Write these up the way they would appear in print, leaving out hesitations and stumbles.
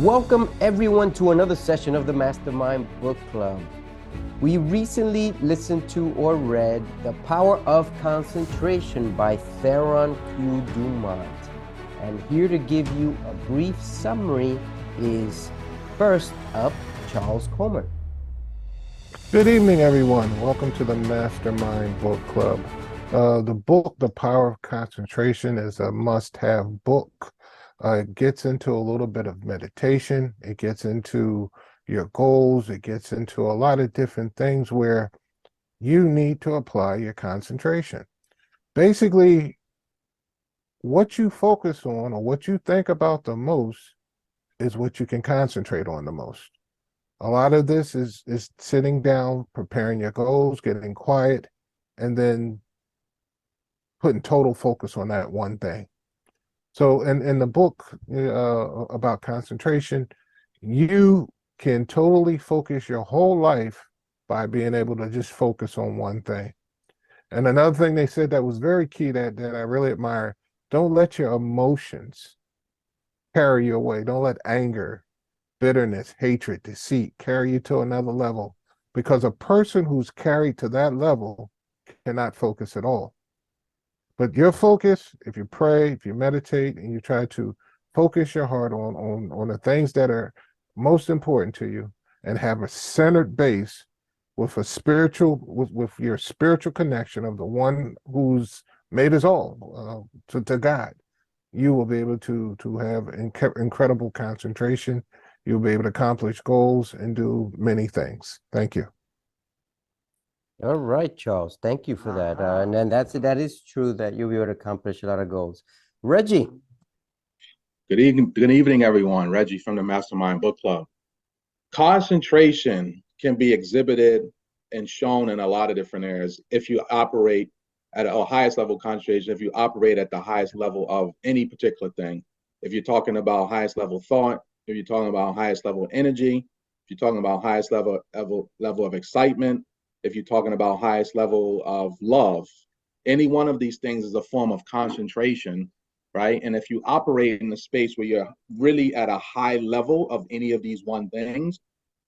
Welcome everyone to another session of the Mastermind Book Club. We recently listened to or read The Power of Concentration by Theron Q. Dumont. And here to give you a brief summary is, first up, Charles Comer. Good evening, everyone. Welcome to the Mastermind Book Club. The book, The Power of Concentration, is a must-have book. It gets into a little bit of meditation. It gets into your goals. It gets into a lot of different things where you need to apply your concentration. Basically, what you focus on or what you think about the most is what you can concentrate on the most. A lot of this is sitting down, preparing your goals, getting quiet, and then putting total focus on that one thing. So in the book about concentration, you can totally focus your whole life by being able to just focus on one thing. And another thing they said that was very key that I really admire, don't let your emotions carry you away. Don't let anger, bitterness, hatred, deceit carry you to another level, because a person who's carried to that level cannot focus at all. But your focus, if you pray, if you meditate, and you try to focus your heart on the things that are most important to you, and have a centered base with a spiritual, with your spiritual connection of the one who's made us all, to God, you will be able to have incredible concentration. You'll be able to accomplish goals and do many things. Thank you. All right, Charles. Thank you for that. And then that is true that you'll be able to accomplish a lot of goals. Reggie. Good evening, everyone. Reggie from the Mastermind Book Club. Concentration can be exhibited and shown in a lot of different areas. If you operate at a highest level of concentration, if you operate at the highest level of any particular thing, if you're talking about highest level thought, if you're talking about highest level energy, if you're talking about highest level of excitement, if you're talking about highest level of love, any one of these things is a form of concentration, right? And if you operate in a space where you're really at a high level of any of these one things,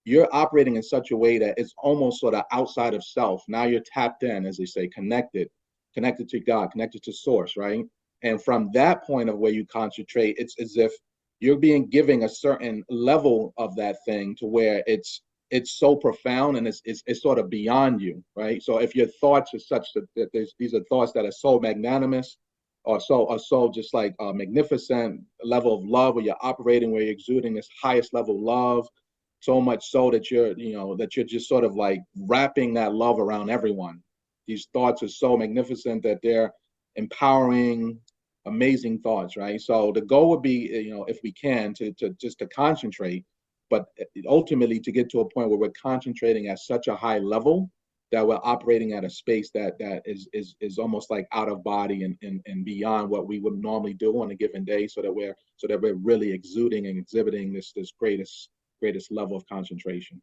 you're operating in such a way that it's almost sort of outside of self. Now you're tapped in, as they say, connected to God, connected to source, right? And from that point of where you concentrate, it's as if you're being given a certain level of that thing to where it's so profound and it's sort of beyond you, right? So if your thoughts are such that these are thoughts that are so magnanimous or so just like a magnificent level of love, where you're operating, where you're exuding this highest level of love, so much so that you're just sort of like wrapping that love around everyone. These thoughts are so magnificent that they're empowering, amazing thoughts, right? So the goal would be, if we can, to just to concentrate, but ultimately to get to a point where we're concentrating at such a high level that we're operating at a space that is almost like out of body and beyond what we would normally do on a given day, so that we're really exuding and exhibiting this greatest level of concentration.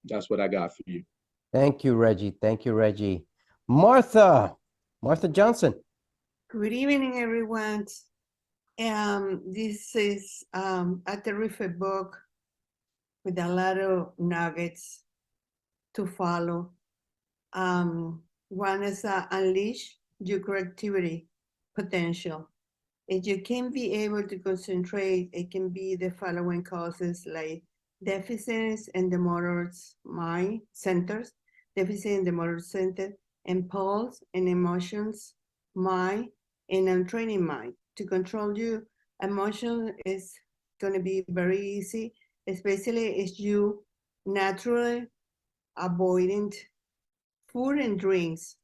That's what I got for you. Thank you, Reggie. Thank you, Reggie. Martha Johnson. Good evening, everyone. This is a terrific book with a lot of nuggets to follow. One is unleash your creativity potential. If you can be able to concentrate, it can be the following causes, like deficits in the motor mind centers, deficit in the motor center, impulse and emotions, mind, and untraining mind. To control your emotion is going to be very easy, especially if you naturally avoidant food and drinks.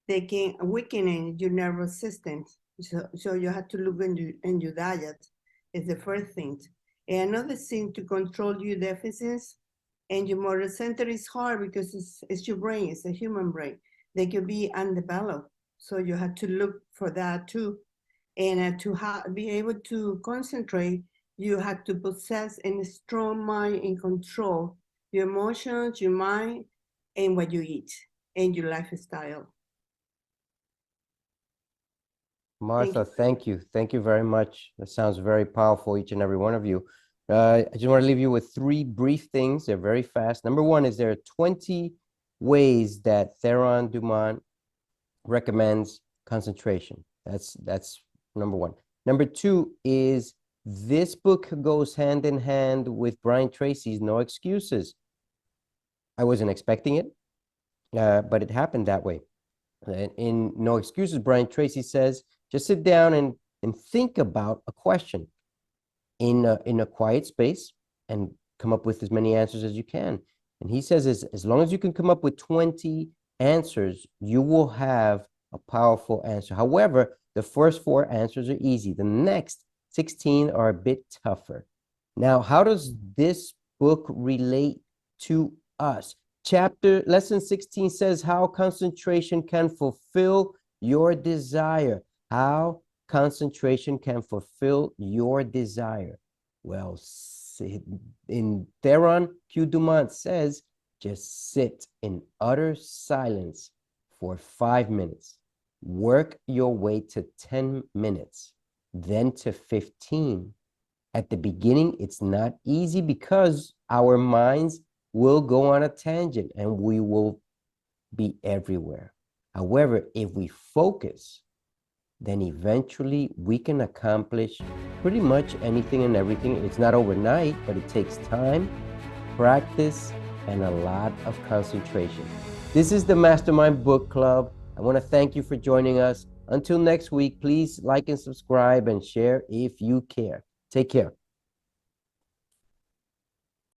They can weaken your nervous system. So you have to look in your diet is the first thing. And another thing to control your deficits and your motor center is hard because it's your brain, it's a human brain. They could be undeveloped. So you have to look for that too. And to be able to concentrate, you have to possess a strong mind and control your emotions, your mind, and what you eat and your lifestyle. Martha, thank you. Thank you very much. That sounds very powerful, each and every one of you. I just want to leave you with 3 brief things. They're very fast. Number 1 is there are 20 ways that Theron Dumont recommends concentration. That's number 1. Number 2 is this book goes hand in hand with Brian Tracy's No Excuses. I wasn't expecting it, but it happened that way. In No Excuses, Brian Tracy says, just sit down and think about a question in a quiet space and come up with as many answers as you can. And he says, as long as you can come up with 20 answers, you will have a powerful answer. However, the first 4 answers are easy. The next 16 are a bit tougher. Now, how does this book relate to us? Lesson 16 says how concentration can fulfill your desire. How concentration can fulfill your desire. Well, in Theron Q. Dumont says, just sit in utter silence for 5 minutes. Work your way to 10 minutes, then to 15. At the beginning, it's not easy because our minds will go on a tangent and we will be everywhere. However, if we focus, then eventually we can accomplish pretty much anything and everything. It's not overnight, but it takes time, practice, and a lot of concentration. This is the Mastermind Book Club. I want to thank you for joining us. Until next week, please like and subscribe and share if you care. Take care.